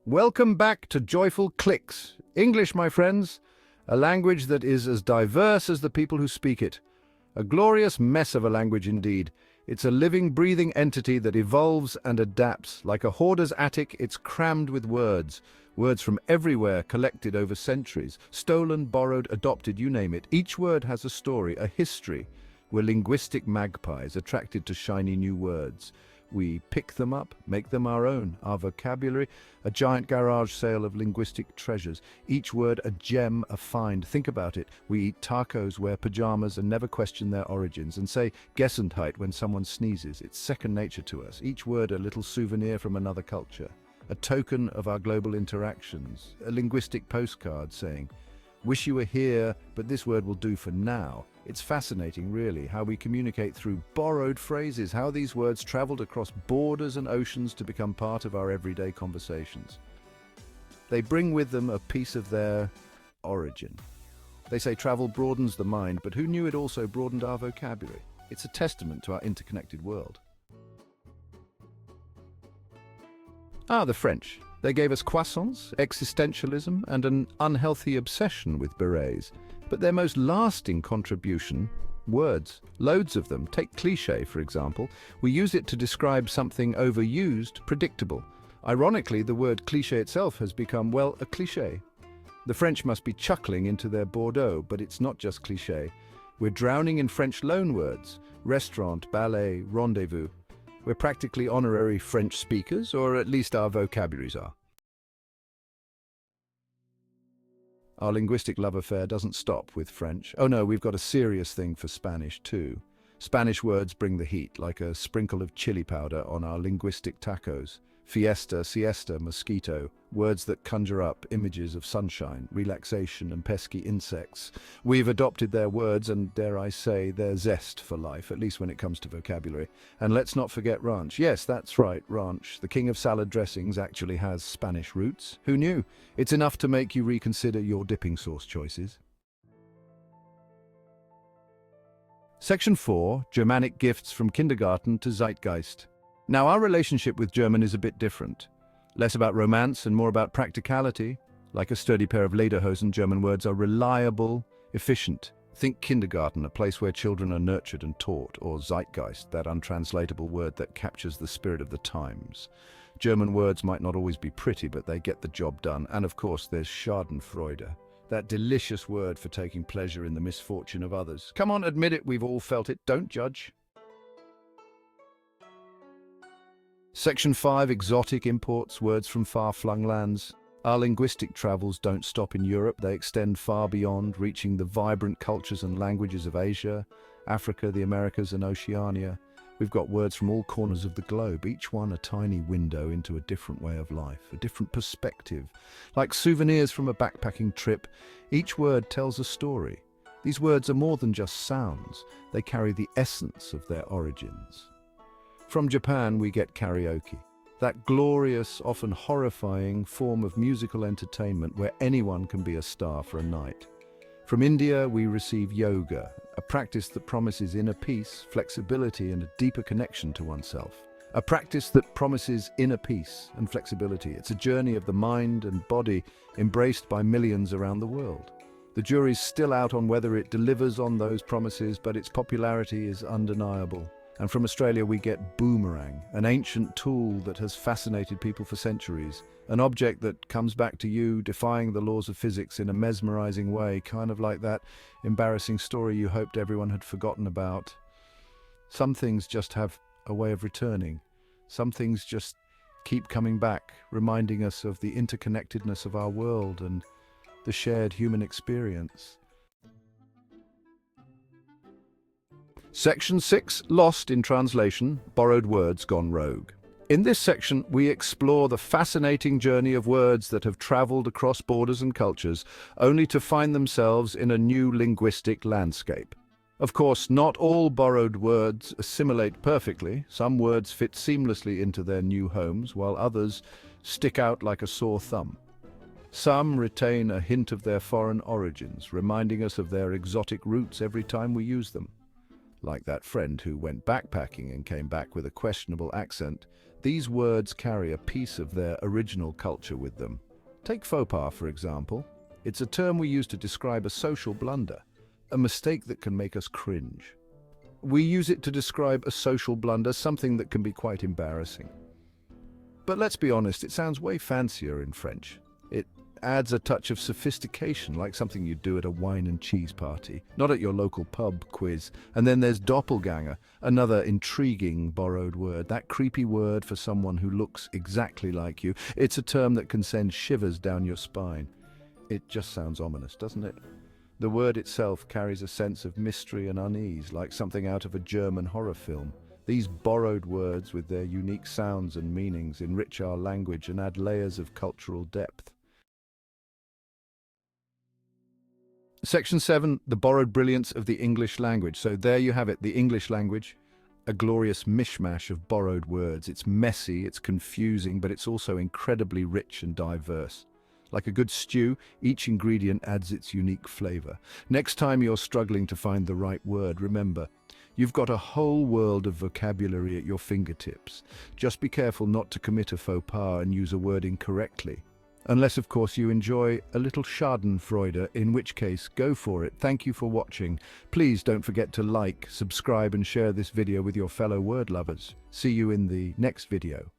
Welcome back to Joyful Clicks. English, my friends, a language that is as diverse as the people who speak it. A glorious mess of a language indeed. It's a living, breathing entity that evolves and adapts. Like a hoarder's attic, it's crammed with words. Words from everywhere, collected over centuries. Stolen, borrowed, adopted, you name it. Each word has a story, a history. We're linguistic magpies, attracted to shiny new words. We pick them up, make them our own. Our vocabulary, a giant garage sale of linguistic treasures. Each word a gem, a find. Think about it. We eat tacos, wear pajamas, and never question their origins, and say Gesundheit when someone sneezes. It's second nature to us. Each word a little souvenir from another culture. A token of our global interactions. A linguistic postcard saying, "Wish you were here, but this word will do for now." It's fascinating, really, how we communicate through borrowed phrases, how these words traveled across borders and oceans to become part of our everyday conversations. They bring with them a piece of their origin. They say travel broadens the mind, but who knew it also broadened our vocabulary? It's a testament to our interconnected world. The French. They gave us croissants, existentialism, and an unhealthy obsession with berets. But their most lasting contribution, words. Loads of them. Take cliché, for example. We use it to describe something overused, predictable. Ironically, the word cliché itself has become, well, a cliché. The French must be chuckling into their Bordeaux, but it's not just cliché. We're drowning in French loanwords. Restaurant, ballet, rendezvous. We're practically honorary French speakers, or at least our vocabularies are. Our linguistic love affair doesn't stop with French. Oh no, we've got a serious thing for Spanish too. Spanish words bring the heat, like a sprinkle of chili powder on our linguistic tacos. Fiesta, siesta, mosquito, words that conjure up images of sunshine, relaxation, and pesky insects. We've adopted their words and, dare I say, their zest for life, at least when it comes to vocabulary. And let's not forget ranch. Yes, that's right, ranch. The king of salad dressings actually has Spanish roots. Who knew? It's enough to make you reconsider your dipping sauce choices. Section 4, Germanic Gifts from Kindergarten to Zeitgeist. Now, our relationship with German is a bit different. Less about romance and more about practicality. Like a sturdy pair of lederhosen, German words are reliable, efficient. Think kindergarten, a place where children are nurtured and taught, or Zeitgeist, that untranslatable word that captures the spirit of the times. German words might not always be pretty, but they get the job done. And of course, there's Schadenfreude, that delicious word for taking pleasure in the misfortune of others. Come on, admit it, we've all felt it, don't judge. Section 5, Exotic Imports, words from far-flung lands. Our linguistic travels don't stop in Europe, they extend far beyond, reaching the vibrant cultures and languages of Asia, Africa, the Americas, and Oceania. We've got words from all corners of the globe, each one a tiny window into a different way of life, a different perspective. Like souvenirs from a backpacking trip, each word tells a story. These words are more than just sounds, they carry the essence of their origins. From Japan, we get karaoke, that glorious, often horrifying form of musical entertainment where anyone can be a star for a night. From India, we receive yoga, a practice that promises inner peace, flexibility, and a deeper connection to oneself. A practice that promises inner peace and flexibility. It's a journey of the mind and body embraced by millions around the world. The jury's still out on whether it delivers on those promises, but its popularity is undeniable. And from Australia we get boomerang, an ancient tool that has fascinated people for centuries. An object that comes back to you, defying the laws of physics in a mesmerizing way, kind of like that embarrassing story you hoped everyone had forgotten about. Some things just have a way of returning. Some things just keep coming back, reminding us of the interconnectedness of our world and the shared human experience. Section 6, Lost in Translation, Borrowed Words Gone Rogue. In this section, we explore the fascinating journey of words that have traveled across borders and cultures, only to find themselves in a new linguistic landscape. Of course, not all borrowed words assimilate perfectly. Some words fit seamlessly into their new homes, while others stick out like a sore thumb. Some retain a hint of their foreign origins, reminding us of their exotic roots every time we use them. Like that friend who went backpacking and came back with a questionable accent. These words carry a piece of their original culture with them. Take faux pas, for example. It's a term we use to describe a social blunder, a mistake that can make us cringe. We use it to describe a social blunder, something that can be quite embarrassing. But let's be honest, it sounds way fancier in French. It adds a touch of sophistication, like something you'd do at a wine and cheese party, not at your local pub quiz. And then there's doppelganger, another intriguing borrowed word, that creepy word for someone who looks exactly like you. It's a term that can send shivers down your spine. It just sounds ominous, doesn't it? The word itself carries a sense of mystery and unease, like something out of a German horror film. These borrowed words, with their unique sounds and meanings, enrich our language and add layers of cultural depth. Section 7, the borrowed brilliance of the English language. So there you have it, the English language, a glorious mishmash of borrowed words. It's messy, it's confusing, but it's also incredibly rich and diverse. Like a good stew, each ingredient adds its unique flavor. Next time you're struggling to find the right word, remember, you've got a whole world of vocabulary at your fingertips. Just be careful not to commit a faux pas and use a word incorrectly. Unless, of course, you enjoy a little schadenfreude, in which case, go for it. Thank you for watching. Please don't forget to like, subscribe and share this video with your fellow word lovers. See you in the next video.